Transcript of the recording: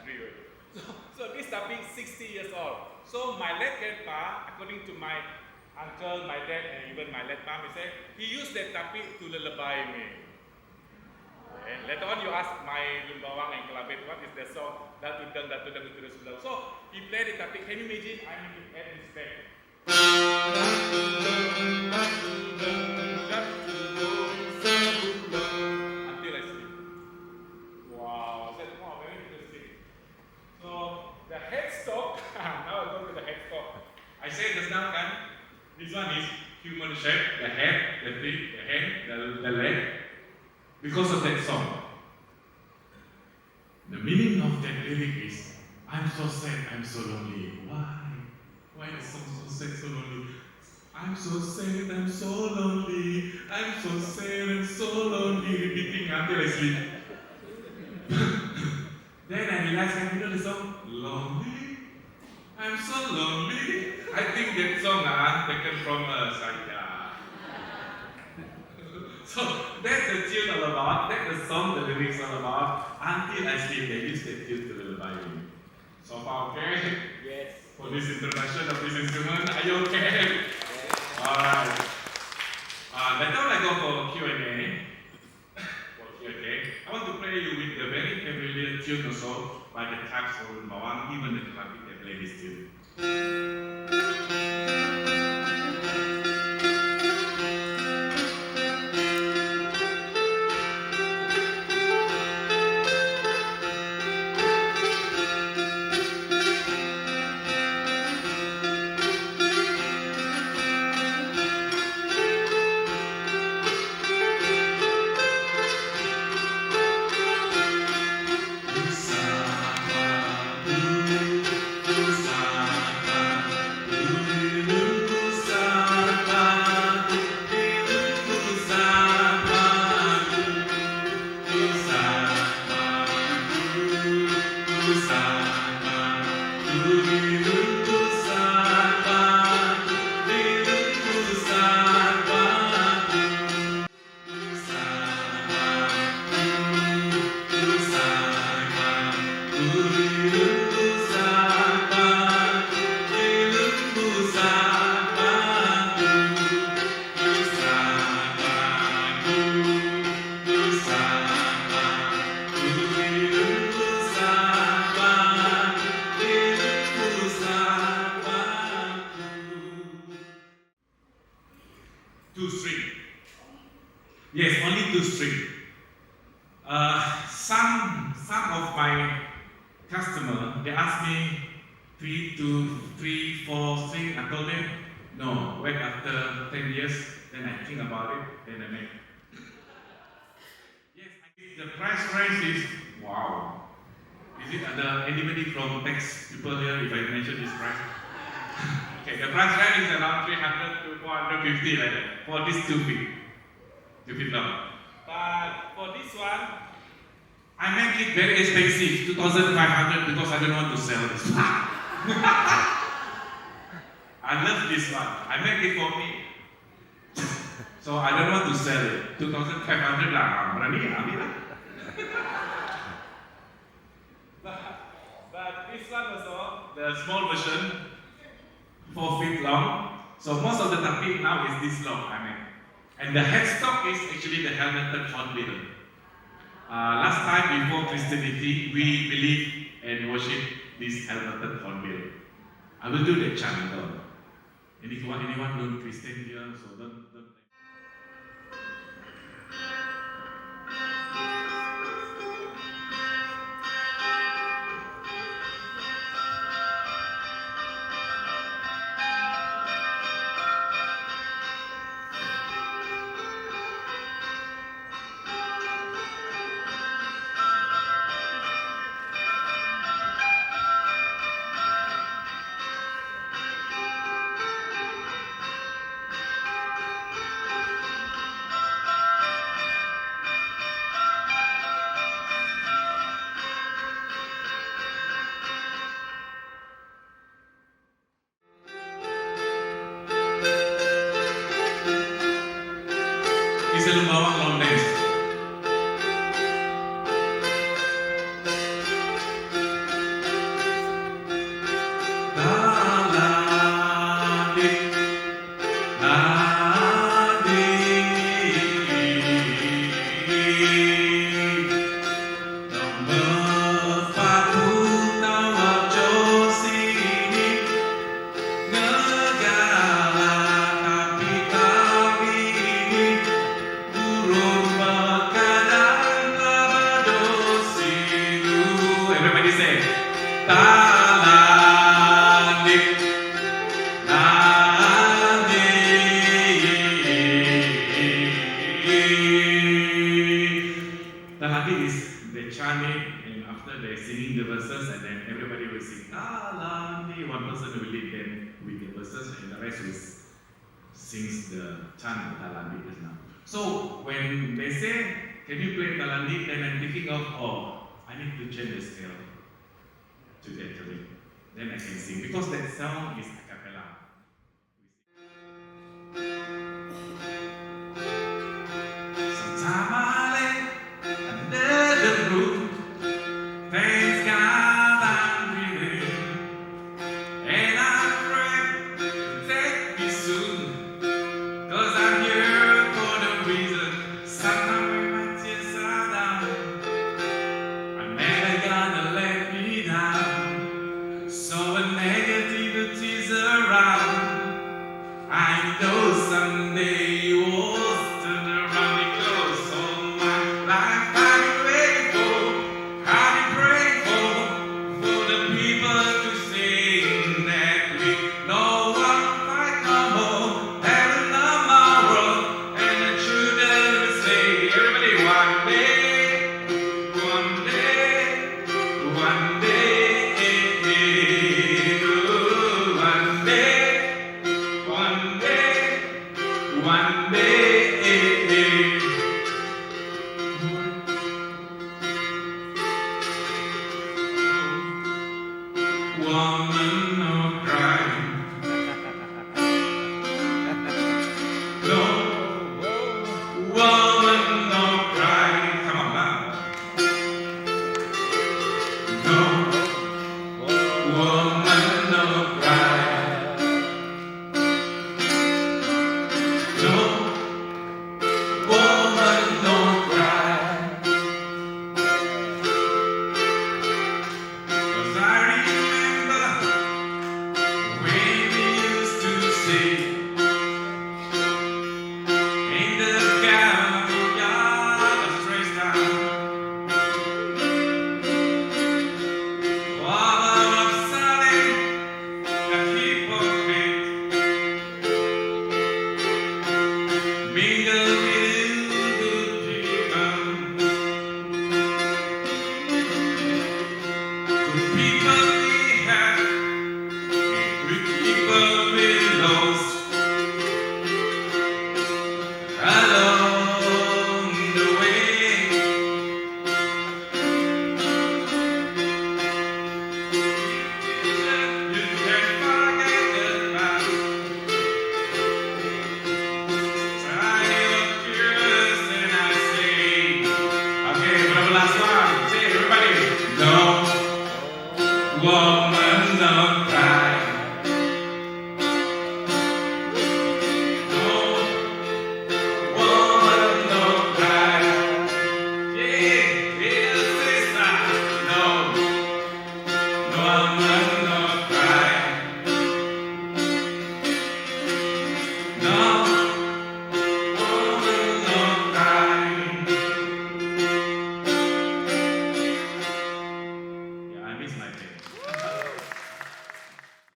country. So this tapi 60 years old. So my late grandpa, according to my uncle, my dad, and even my late mom, he used that tapi to lullaby me. Okay. Later on, you ask my Lun Bawang and Kelabit, what is the song? Datudang Utura Sebelah. So he played it tapi. Can you imagine? I'm at his back. Until I sleep. Wow, that's very interesting. So the headstock, now I go to the headstock. I said just now, this one is human shape, the head, the feet, the hand, the leg, because of that song. The meaning of that lyric is, I'm so sad, I'm so lonely. Why? Why the song so sad, so lonely? I'm so sad, I'm so lonely. I'm so sad, I'm so lonely. Repeating until I sleep. Then I realized, I know the song, Lonely. I'm so lonely. I think that song taken from Saida. So that's the tune all about. That's the song the lyrics all about. Until I sleep, they use that tune to lullaby me. So far, okay? Yes. For this introduction of this instrument, are you okay? Yes. Alright. Later on I go for Q&A. I want to play you with the very familiar tune also by the Dayaks or Lun Bawang, even the Kelabit they play this tune. Yes, only 2 string. Some of my customers, they ask me 3, 2, 3, 4 string. I told them, no, wait after 10 years, then I think about it, then I make. Yes, the price range is, wow. Is it anybody from tax people here if I mention this price? Okay, the price range is around 300 to 450 like that, for this 2 feet. 2 feet long. But for this one, I make it very expensive, 2,500 because I don't want to sell this one. I love this one. I make it for me. So I don't want to sell it. 2,500 lah. Berani ambil lah. But this one also, the small version, 4 feet long. So most of the tapi now is this long, I mean. And the headstock is actually the helmeted hornbill. Last time before Christianity, we believe and worship this helmeted hornbill. I will do the chant though. Anyone known Christian here? So don't. Everybody say, Talandi, Talandi. Talandi is the chanting, and after they singing the verses, and then everybody will sing Talandi. One person will lead them with the verses, and the rest will sings the chant of Talandi just now. So when they say, can you play Talandi? Then I'm thinking of, oh, I need to change the scale to that rhythm. Then I can sing because that song is a cappella. Sometime I lay under the roof, thanks God I'm breathing, and I pray to take me soon, 'cause I'm here for the reason. Sometimes when my tears are down, I'm never gonna let me down. So when negativity's around, I know someday you will turn around because all my life I've been waiting for, I've been praying for the people to sing that we know one fight no more, heaven tomorrow, and the children will say, everybody, one day, one day, one day, one day, one day, one day. Woman, no cry. No, woman, no cry. Come on now. No, woman, no cry. No, woman, no cry. 'Cause I remember when we used to say, in the gallery yard of Trace Town, father of Sape, the hypocrite, mingle with good people. Good people we have, good people we lost along the way. You can forget the past. Try your tears and I say, okay, for the last one, say everybody, no woman, no